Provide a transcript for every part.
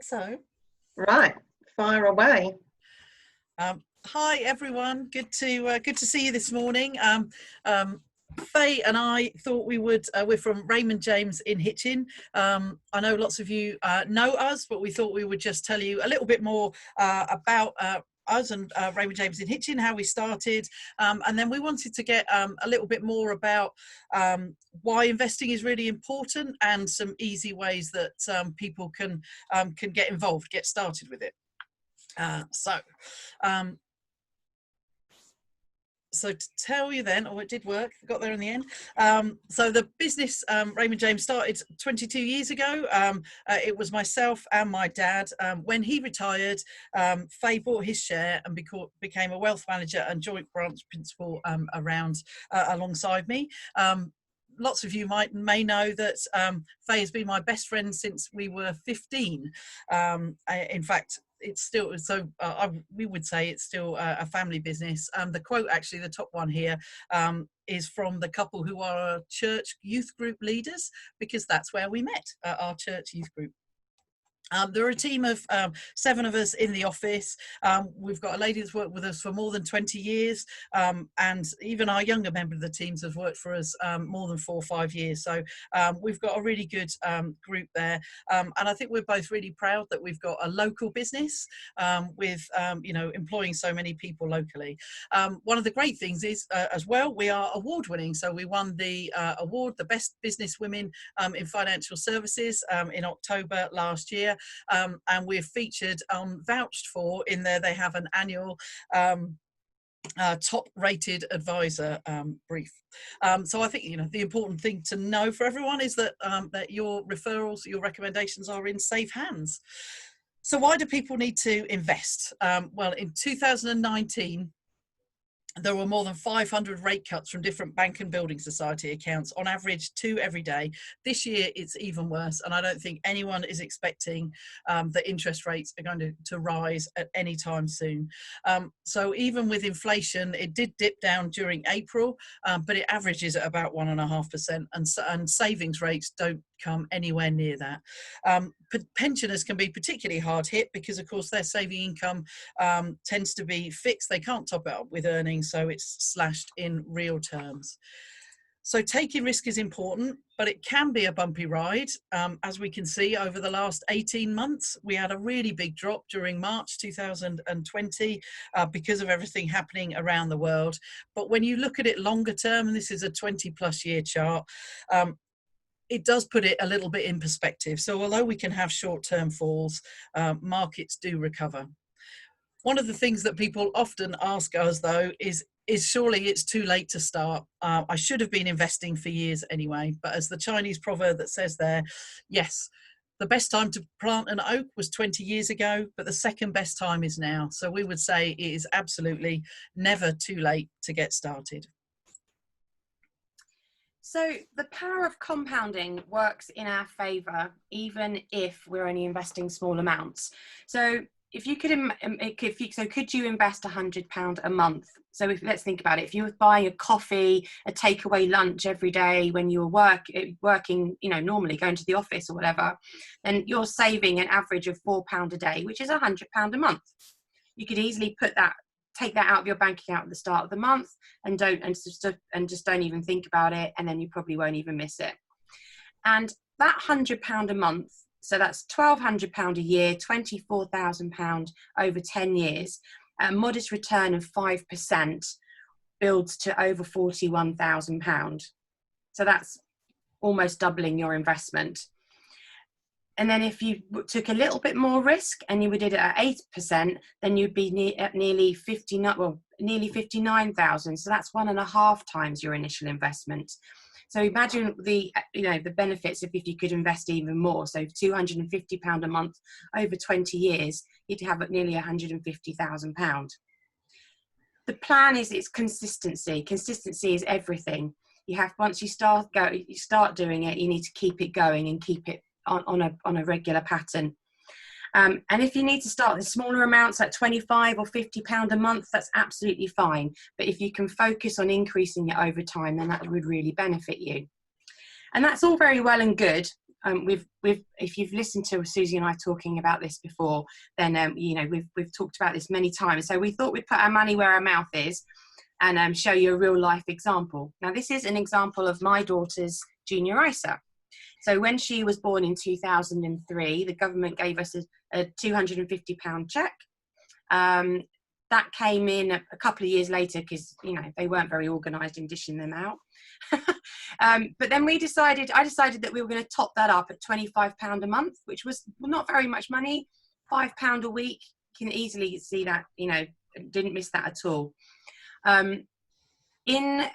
So, Right, fire away. hi everyone. Good to see you this morning. Faye and I thought we would. We're from Raymond James in Hitchin. I know lots of you know us, but we thought we would just tell you a little bit more about us and Raymond James in Hitchin, how we started, and then we wanted to get a little bit more about why investing is really important and some easy ways that people can get involved, get started with it. Um, so to tell you then, it did work, got there in the end. So the business, Raymond James, started 22 years ago. It was myself and my dad. When he retired, Faye bought his share and became a wealth manager and joint branch principal alongside me. Lots of you may know that Faye has been my best friend since we were 15. In fact, it's still we would say it's still a family business. The quote, actually, the top one here, is from the couple who are church youth group leaders, because that's where we met, our church youth group. There are a team of 7 of us in the office. We've got a lady that's worked with us for more than 20 years, and even our younger member of the teams has worked for us more than 4 or 5 years. So we've got a really good group there, and I think we're both really proud that we've got a local business with employing so many people locally. One of the great things is as well, we are award winning. So we won the award, the Best Business Women in Financial Services, in October last year. And we're featured vouched for in there. They have an annual top rated advisor brief. So I think the important thing to know for everyone is that that your referrals, your recommendations are in safe hands. So why do people need to invest? Well, in 2019 there were more than 500 rate cuts from different bank and building society accounts, on average 2 every day. This year it's even worse, and I don't think anyone is expecting that interest rates are going to rise at any time soon. So even with inflation, it did dip down during April, but it averages at about 1.5%, and savings rates don't come anywhere near that. Pensioners can be particularly hard hit because, of course, their saving income tends to be fixed. They can't top it up with earnings, so it's slashed in real terms. So taking risk is important, but it can be a bumpy ride. As we can see, over the last 18 months, we had a really big drop during March 2020 because of everything happening around the world. But when you look at it longer term, and this is a 20+ year chart, it does put it a little bit in perspective. So although we can have short-term falls, markets do recover. One of the things that people often ask us, though, is surely it's too late to start. I should have been investing for years anyway. But as the Chinese proverb that says there, yes, the best time to plant an oak was 20 years ago, but the second best time is now. So we would say it is absolutely never too late to get started. So the power of compounding works in our favour, even if we're only investing small amounts. So if you could, could you invest £100 a month? So let's think about it. If you were buying a coffee, a takeaway lunch every day when you were working, normally going to the office or whatever, then you're saving an average of £4 a day, which is £100 a month. You could easily take that out of your bank account at the start of the month and just don't even think about it, and then you probably won't even miss it. And that £100 a month, so that's £1,200 a year, £24,000 over 10 years, a modest return of 5% builds to over £41,000. So that's almost doubling your investment. And then if you took a little bit more risk and you did it at 8%, then you'd be at nearly 59,000. So that's 1.5 times your initial investment. So imagine the benefits if you could invest even more. So £250 a month over 20 years, you'd have nearly £150,000. The plan is it's consistency. Consistency is everything. Once you start doing it, you need to keep it going and keep it on a regular pattern. And if you need to start with smaller amounts like £25 or £50 a month, that's absolutely fine. But if you can focus on increasing it over time, then that would really benefit you. And that's all very well and good. if you've listened to Susie and I talking about this before, then you know, we've talked about this many times. So we thought we'd put our money where our mouth is and show you a real life example. Now, this is an example of my daughter's junior ISA. So when she was born in 2003, the government gave us a £250 cheque. That came in a couple of years later because, you know, they weren't very organised in dishing them out. But then I decided that we were going to top that up at £25 a month, which was not very much money. £5 a week, you can easily see that, you know, didn't miss that at all. In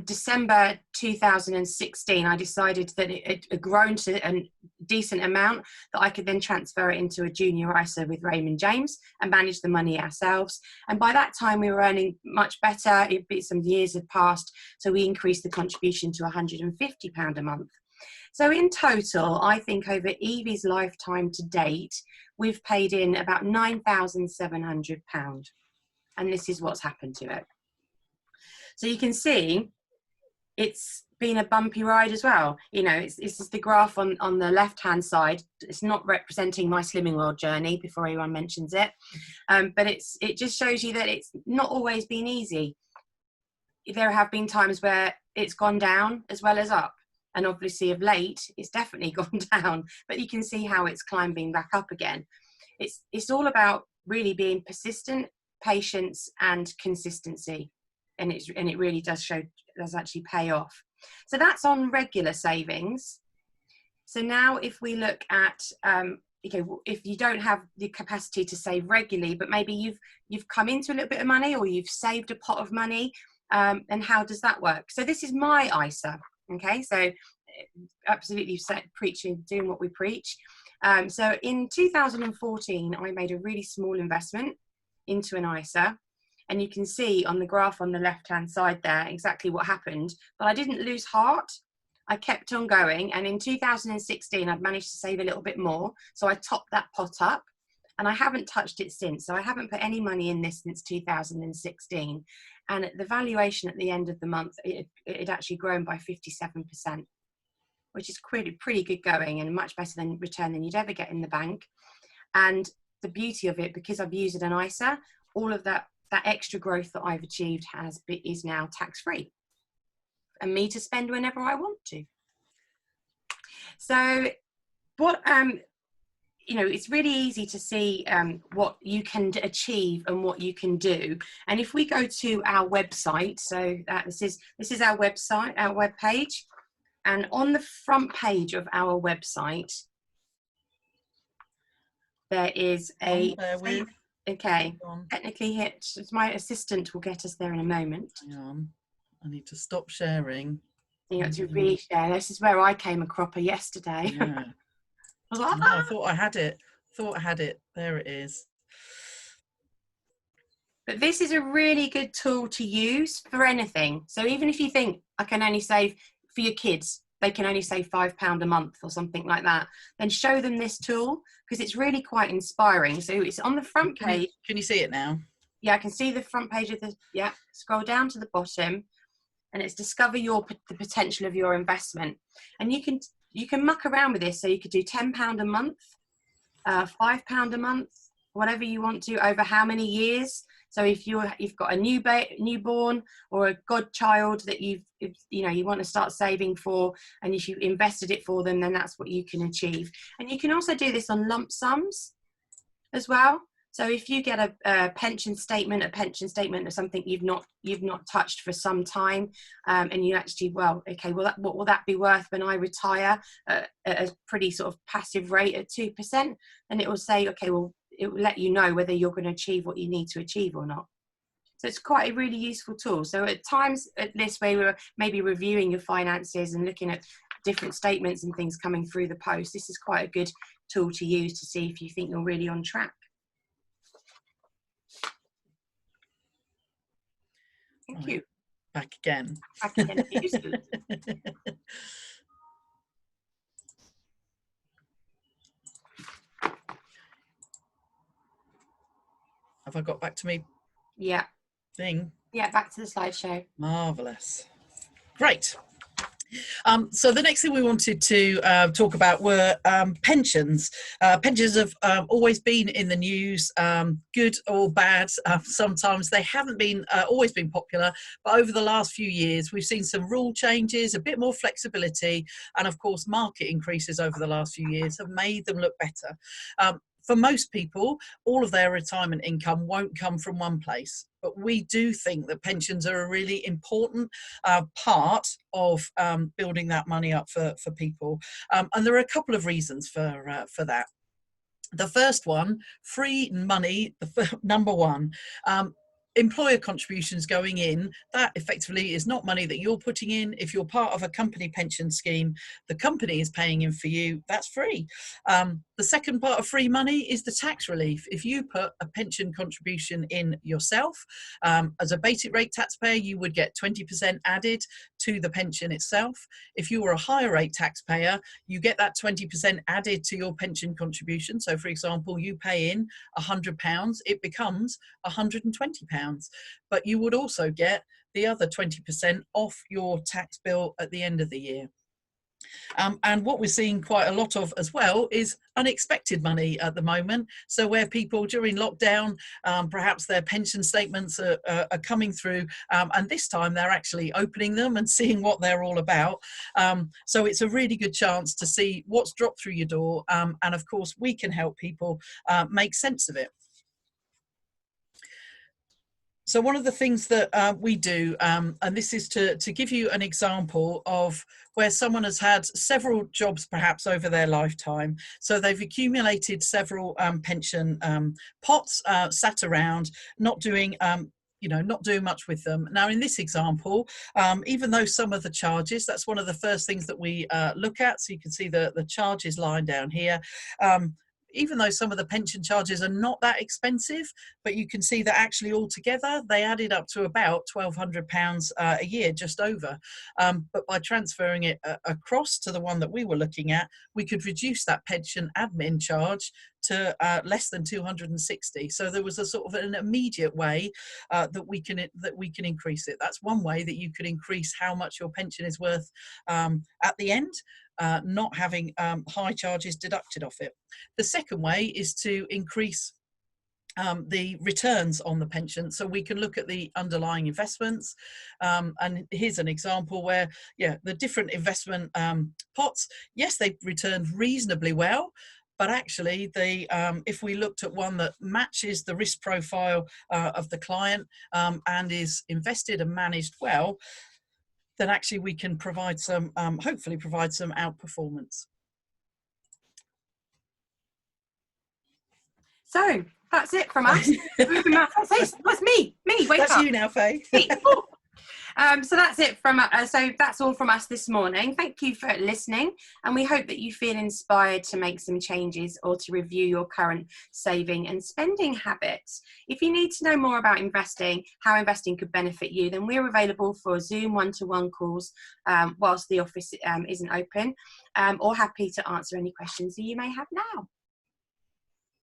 December 2016, I decided that it had grown to a decent amount that I could then transfer it into a junior ISA with Raymond James and manage the money ourselves. And by that time, we were earning much better. Some years had passed, so we increased the contribution to £150 a month. So in total, I think over Evie's lifetime to date, we've paid in about £9,700. And this is what's happened to it. So you can see it's been a bumpy ride as well. You know, this is the graph on the left-hand side. It's not representing my Slimming World journey before anyone mentions it. But it just shows you that it's not always been easy. There have been times where it's gone down as well as up. And obviously of late, it's definitely gone down. But you can see how it's climbing back up again. It's all about really being persistent, patience, and consistency. And it really does actually pay off. So that's on regular savings. So now if we look at, if you don't have the capacity to save regularly, but maybe you've come into a little bit of money or you've saved a pot of money, and how does that work? So this is my ISA, okay? So absolutely preaching, doing what we preach. So in 2014, I made a really small investment into an ISA. And you can see on the graph on the left-hand side there exactly what happened. But I didn't lose heart. I kept on going. And in 2016, I'd managed to save a little bit more. So I topped that pot up. And I haven't touched it since. So I haven't put any money in this since 2016. And the valuation at the end of the month, it had actually grown by 57%, which is pretty good going and much better than return than you'd ever get in the bank. And the beauty of it, because I've used an ISA, all of that extra growth that I've achieved is now tax-free and me to spend whenever I want to. So what, it's really easy to see what you can achieve and what you can do. And if we go to our website, so this is our website, our web page, and on the front page of our website, there is okay, technically hit. My assistant will get us there in a moment. Hang on, I need to stop sharing. You got to reshare. This is where I came a cropper yesterday. Yeah. I was like, I thought I had it. There it is. But this is a really good tool to use for anything. So even if you think I can only save for your kids, they can only save £5 a month or something like that, then show them this tool because it's really quite inspiring. So it's on the front page. Can you see it now? Yeah, I can see the front page of the, scroll down to the bottom and it's discover the potential of your investment. And you can muck around with this. So you could do £10 a month, £5 a month, whatever you want to, over how many years. So if you've got a newborn or a godchild that you want to start saving for, and if you invested it for them, then that's what you can achieve. And you can also do this on lump sums as well. So if you get a pension statement of something you've not touched for some time, and you actually, what will that be worth when I retire at a pretty sort of passive rate at 2%? And it will say, okay, well, it will let you know whether you're going to achieve what you need to achieve or not. So it's quite a really useful tool. So at times at this way, we're maybe reviewing your finances and looking at different statements and things coming through the post. This is quite a good tool to use to see if you think you're really on track. Thank you. Back again. Back again. Have I got back to me? Yeah. Thing? Yeah, back to the slideshow. Marvellous. Great. So the next thing we wanted to talk about were pensions. Pensions have always been in the news, good or bad. Sometimes they haven't been always been popular, but over the last few years we've seen some rule changes, a bit more flexibility, and of course market increases over the last few years have made them look better. For most people, all of their retirement income won't come from one place, but we do think that pensions are a really important part of building that money up for people. And there are a couple of reasons for that. The first one, free money, number one. Employer contributions going in, that effectively is not money that you're putting in. If you're part of a company pension scheme, the company is paying in for you, that's free. The second part of free money is the tax relief. If you put a pension contribution in yourself, as a basic rate taxpayer, you would get 20% added to the pension itself. If you were a higher rate taxpayer, you get that 20% added to your pension contribution. So for example, you pay in £100, it becomes £120. But you would also get the other 20% off your tax bill at the end of the year. And what we're seeing quite a lot of as well is unexpected money at the moment. So where people during lockdown, perhaps their pension statements are coming through, and this time they're actually opening them and seeing what they're all about. So it's a really good chance to see what's dropped through your door. And of course, we can help people make sense of it. So one of the things that we do, and this is to give you an example of where someone has had several jobs perhaps over their lifetime. So they've accumulated several pension pots, sat around, not doing not doing much with them. Now, in this example, even though some of the charges, that's one of the first things that we look at. So you can see the charges line down here. Even though some of the pension charges are not that expensive, but you can see that actually altogether they added up to about £1,200 a year, just over. But by transferring it across to the one that we were looking at, we could reduce that pension admin charge to less than 260. So there was a sort of an immediate way that we can increase it. That's one way that you could increase how much your pension is worth at the end. Not having high charges deducted off it. The second way is to increase the returns on the pension, so we can look at the underlying investments. And here's an example where, the different investment pots, yes, they've returned reasonably well, but actually if we looked at one that matches the risk profile of the client and is invested and managed well, then actually we can provide some, hopefully provide some outperformance. So that's it from us. That's me, wake up. That's you now, Faye. So that's it from so that's all from us this morning. Thank you for listening, and we hope that you feel inspired to make some changes or to review your current saving and spending habits. If you need to know more about investing, how investing could benefit you, then we're available for Zoom one-to-one calls whilst the office isn't open, or happy to answer any questions that you may have now.